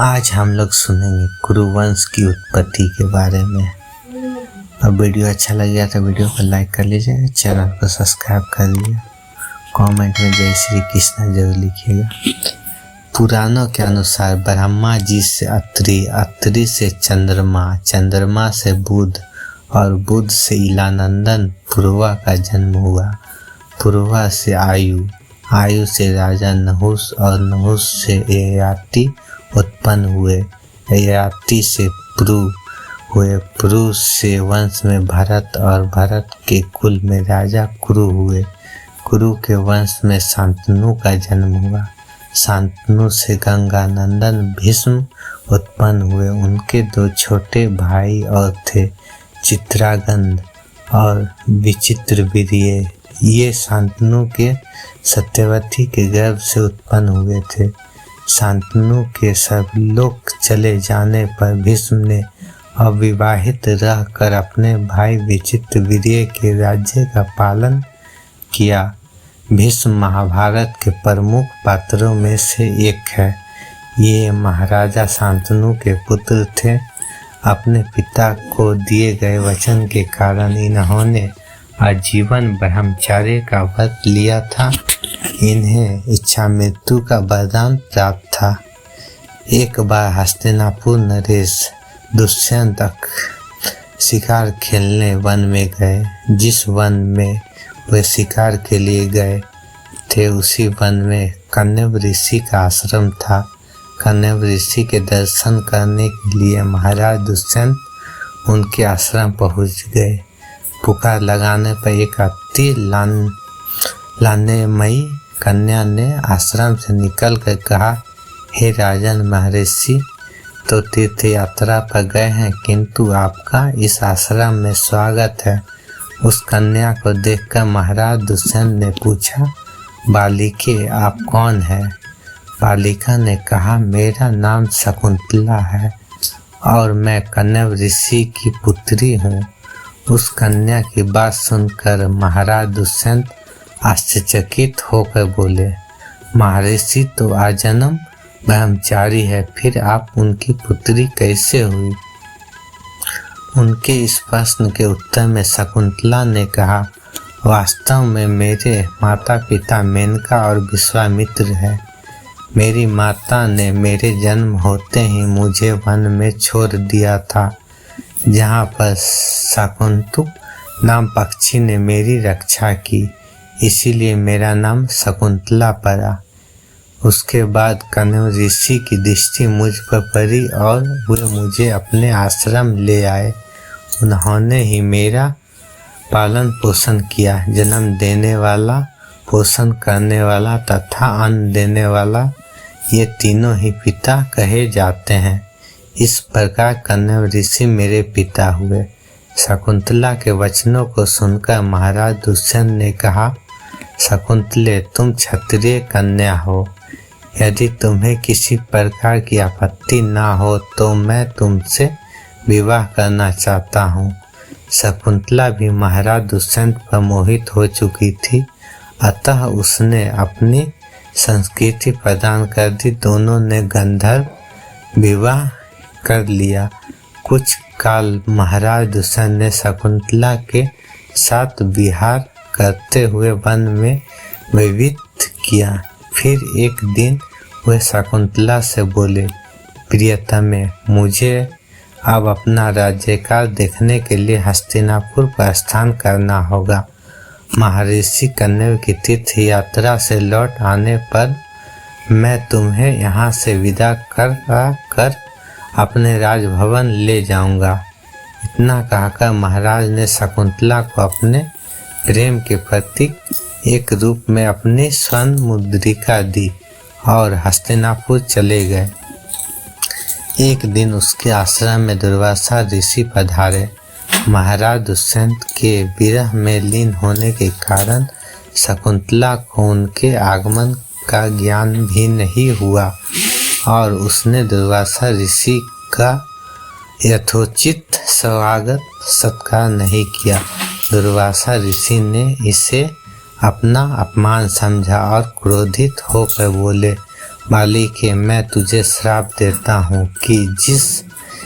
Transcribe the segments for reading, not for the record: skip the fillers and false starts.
आज हम लोग सुनेंगे कुरुवंश की उत्पत्ति के बारे में। अब वीडियो अच्छा लग गया तो वीडियो को लाइक कर लीजिएगा, चैनल को सब्सक्राइब कर लीजिएगा, कमेंट में जय श्री कृष्ण जरूर लिखिएगा। पुराणों के अनुसार ब्रह्मा जी से अत्रि, अत्रि से चंद्रमा, चंद्रमा से बुध और बुध से इलानंदन पुरुवा का जन्म हुआ। पुरुवा से आयु, आयु से राजा नहुस और नहुस से ययाति उत्पन्न हुए। ययाति से पुरु हुए, पुरु से वंश में भरत और भरत के कुल में राजा कुरु हुए। कुरु के वंश में शांतनु का जन्म हुआ। शांतनु से गंगानंदन भीष्म उत्पन्न हुए। उनके दो छोटे भाई और थे, चित्रागंध और विचित्रवीर्य। ये शांतनु के सत्यवती के गर्भ से उत्पन्न हुए थे। शांतनु के सब लोग चले जाने पर भीष्म ने अविवाहित रहकर अपने भाई विचित्रवीर्य के राज्य का पालन किया। भीष्म महाभारत के प्रमुख पात्रों में से एक है। ये महाराजा शांतनु के पुत्र थे। अपने पिता को दिए गए वचन के कारण इन्होंने आजीवन ब्रह्मचर्य का व्रत लिया था। इन्हें इच्छा मृत्यु का वरदान प्राप्त था। एक बार हस्तिनापुर नरेश दुष्यंत शिकार खेलने वन में गए। जिस वन में वे शिकार के लिए गए थे उसी वन में कण्व ऋषि का आश्रम था। कण्व ऋषि के दर्शन करने के लिए महाराज दुष्यंत उनके आश्रम पहुंच गए। पुकार लगाने पर एक अति लानेमयी कन्या ने आश्रम से निकल कर कहा, हे राजन महर्षि तो तीर्थ यात्रा पर गए हैं, किंतु आपका इस आश्रम में स्वागत है। उस कन्या को देखकर महाराज दुष्यंत ने पूछा, बालिके आप कौन है? बालिका ने कहा, मेरा नाम शकुंतला है और मैं कण्व ऋषि की पुत्री हूँ। उस कन्या की बात सुनकर महाराज दुष्यंत आश्चर्यचकित होकर बोले, महर्षि तो आजन्म ब्रह्मचारी है, फिर आप उनकी पुत्री कैसे हुई? उनके इस प्रश्न के उत्तर में शकुंतला ने कहा, वास्तव में मेरे माता पिता मेनका और विश्वामित्र है। मेरी माता ने मेरे जन्म होते ही मुझे वन में छोड़ दिया था, जहाँ पर शाकुंतुक नाम पक्षी ने मेरी रक्षा की, इसीलिए मेरा नाम शकुंतला पड़ा। उसके बाद कण्व ऋषि की दृष्टि मुझ पर पड़ी और वे मुझे अपने आश्रम ले आए। उन्होंने ही मेरा पालन पोषण किया। जन्म देने वाला, पोषण करने वाला तथा अन्न देने वाला, ये तीनों ही पिता कहे जाते हैं। इस प्रकार कण्व ऋषि मेरे पिता हुए। शकुंतला के वचनों को सुनकर महाराज दुष्यंत ने कहा, शकुंतले तुम क्षत्रिय कन्या हो, यदि तुम्हें किसी प्रकार की आपत्ति ना हो तो मैं तुमसे विवाह करना चाहता हूँ। शकुंतला भी महाराज दुष्यंत पर मोहित हो चुकी थी, अतः उसने अपनी संस्कृति प्रदान कर दी। दोनों ने गंधर्व विवाह कर लिया। कुछ काल महाराज दुष्यंत ने शकुंतला के साथ विहार करते हुए वन में विविध किया। फिर एक दिन वे शकुंतला से बोले, प्रियतमे मुझे अब अपना राज्यकाल देखने के लिए हस्तिनापुर प्रस्थान करना होगा। महर्षि कण्व की तीर्थ यात्रा से लौट आने पर मैं तुम्हें यहाँ से विदा कर अपने राजभवन ले जाऊंगा। इतना कहकर महाराज ने शकुंतला को अपने प्रेम के प्रतीक एक रूप में अपनी स्वर्ण मुद्रिका दी और हस्तिनापुर चले गए। एक दिन उसके आश्रम में दुर्वासा ऋषि पधारे। महाराज दुष्यंत के विरह में लीन होने के कारण शकुंतला को उनके आगमन का ज्ञान भी नहीं हुआ और उसने दुर्वासा ऋषि का यथोचित स्वागत सत्कार नहीं किया। दुर्वासा ऋषि ने इसे अपना अपमान समझा और क्रोधित होकर बोले, बालिके, मैं तुझे श्राप देता हूँ कि जिस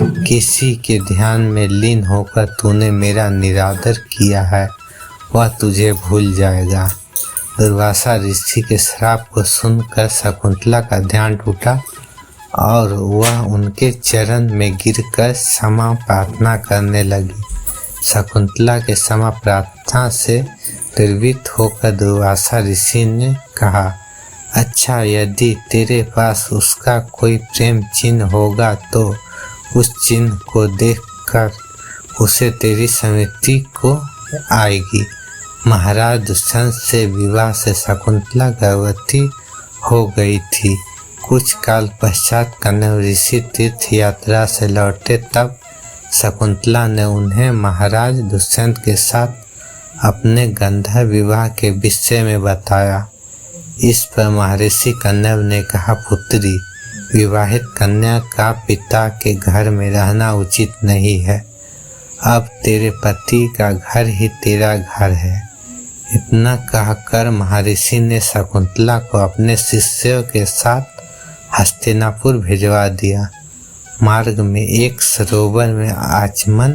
किसी के ध्यान में लीन होकर तूने मेरा निरादर किया है वह तुझे भूल जाएगा। दुर्वासा ऋषि के श्राप को सुनकर शकुंतला का ध्यान टूटा और वह उनके चरण में गिरकर क्षमा प्रार्थना करने लगी। शकुंतला के क्षमा प्रार्थना से प्रेरित होकर दुर्वासा ऋषि ने कहा, अच्छा, यदि तेरे पास उसका कोई प्रेम चिन्ह होगा तो उस चिन्ह को देखकर उसे तेरी स्मृति को आएगी। महाराज दुष्यंत से विवाह से शकुंतला गर्भवती हो गई थी। कुछ काल पश्चात कण्व ऋषि तीर्थ यात्रा से लौटे तब शकुंतला ने उन्हें महाराज दुष्यंत के साथ अपने गंधर्व विवाह के विषय में बताया। इस पर महर्षि कण्व ने कहा, पुत्री, विवाहित कन्या का पिता के घर में रहना उचित नहीं है। अब तेरे पति का घर ही तेरा घर है। इतना कहकर महर्षि ने शकुंतला को अपने शिष्यों के साथ हस्तिनापुर भिजवा दिया। मार्ग में एक सरोवर में आचमन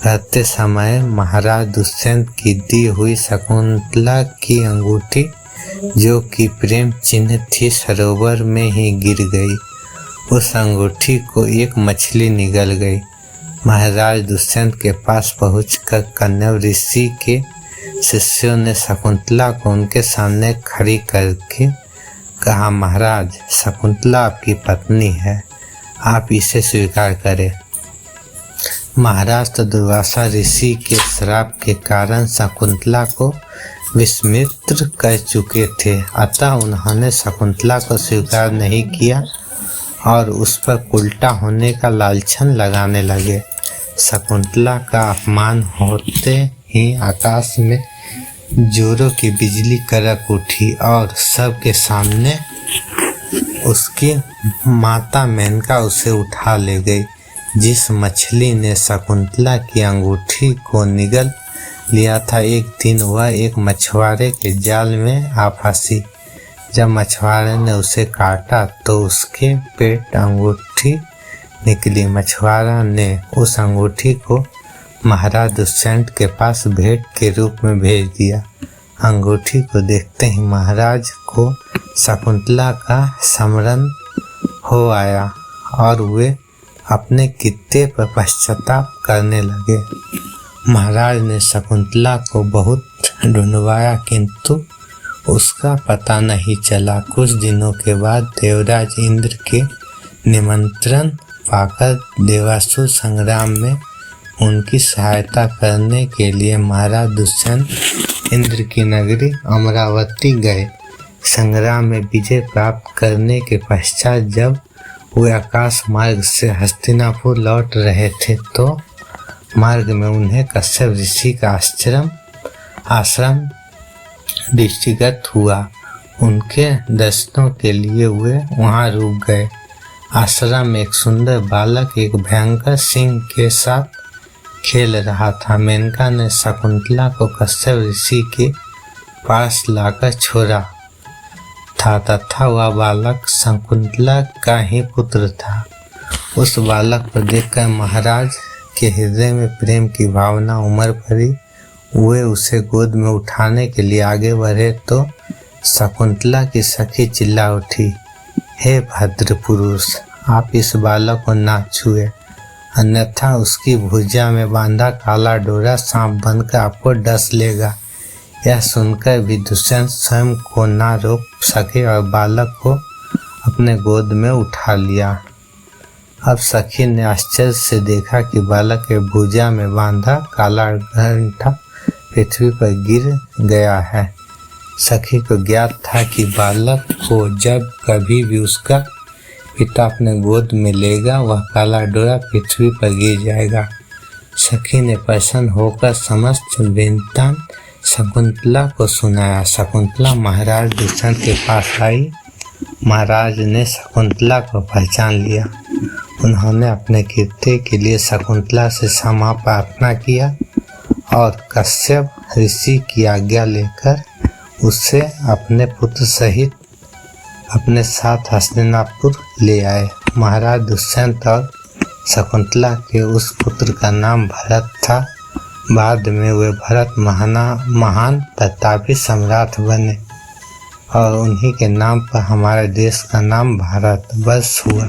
करते समय महाराज दुष्यंत की दी हुई शकुंतला की अंगूठी, जो कि प्रेम चिन्ह थी, सरोवर में ही गिर गई। उस अंगूठी को एक मछली निगल गई। महाराज दुष्यंत के पास पहुंचकर कण्व ऋषि के शिष्यों ने शकुंतला को उनके सामने खड़ी करके कहा, महाराज, शकुंतला आपकी पत्नी है, आप इसे स्वीकार करें। महाराज तो दुर्वासा ऋषि के श्राप के कारण शकुंतला को विस्मृत कर चुके थे, अतः उन्होंने शकुंतला को स्वीकार नहीं किया और उस पर उल्टा होने का लालछन लगाने लगे। शकुंतला का अपमान होते ही आकाश में जोरों की बिजली कड़क उठी और सबके सामने उसकी माता मेनका उसे उठा ले गई। जिस मछली ने शकुंतला की अंगूठी को निगल लिया था, एक दिन वह एक मछुआरे के जाल में आ फंसी। जब मछुआरे ने उसे काटा तो उसके पेट अंगूठी निकली। मछुआरा ने उस अंगूठी को महाराज दुष्यंत के पास भेंट के रूप में भेज दिया। अंगूठी को देखते ही महाराज को शकुंतला का स्मरण हो आया और वे अपने कित्ते पर पश्चाताप करने लगे। महाराज ने शकुंतला को बहुत ढूंढवाया किंतु उसका पता नहीं चला। कुछ दिनों के बाद देवराज इंद्र के निमंत्रण पाकर देवासुर संग्राम में उनकी सहायता करने के लिए महाराज दुष्यंत इंद्र की नगरी अमरावती गए। संग्राम में विजय प्राप्त करने के पश्चात जब वे आकाश मार्ग से हस्तिनापुर लौट रहे थे तो मार्ग में उन्हें कश्यप ऋषि का आश्रम दृष्टिगत हुआ। उनके दर्शनों के लिए वे वहां रुक गए। आश्रम में एक सुंदर बालक एक भयंकर सिंह के साथ खेल रहा था। मेनका ने शकुंतला को कश्यप ऋषि के पास लाकर छोड़ा था तथा वह बालक शकुंतला का ही पुत्र था। उस बालक को देखकर महाराज के हृदय में प्रेम की भावना उमड़ पड़ी। वे उसे गोद में उठाने के लिए आगे बढ़े तो शकुंतला की सखी चिल्ला उठी, हे भद्र पुरुष, आप इस बालक को ना छुए, अन्यथा उसकी भुजा में बांधा काला डोरा सांप बनकर आपको डस लेगा। यह सुनकर भी दुष्यंत स्वयं को ना रोक सके और बालक को अपने गोद में उठा लिया। अब सखी ने आश्चर्य से देखा कि बालक के भुजा में बांधा काला घंटा पृथ्वी पर गिर गया है। सखी को ज्ञात था कि बालक को जब कभी भी उसका पिता अपने गोद में लेगा वह काला डोरा पृथ्वी पर गिर जाएगा। सखी ने प्रसन्न होकर समस्त वृत्तांत शकुंतला को सुनाया। शकुंतला महाराज दुष्यंत के पास आई। महाराज ने शकुंतला को पहचान लिया। उन्होंने अपने कृत्य के लिए शकुंतला से क्षमा प्रार्थना किया और कश्यप ऋषि की आज्ञा लेकर उसे अपने पुत्र सहित अपने साथ हस्तिनापुर ले आए। महाराज दुष्यंत और शकुंतला के उस पुत्र का नाम भरत था। बाद में वे भरत महान प्रतापी सम्राट बने और उन्हीं के नाम पर हमारे देश का नाम भारत वर्ष हुआ।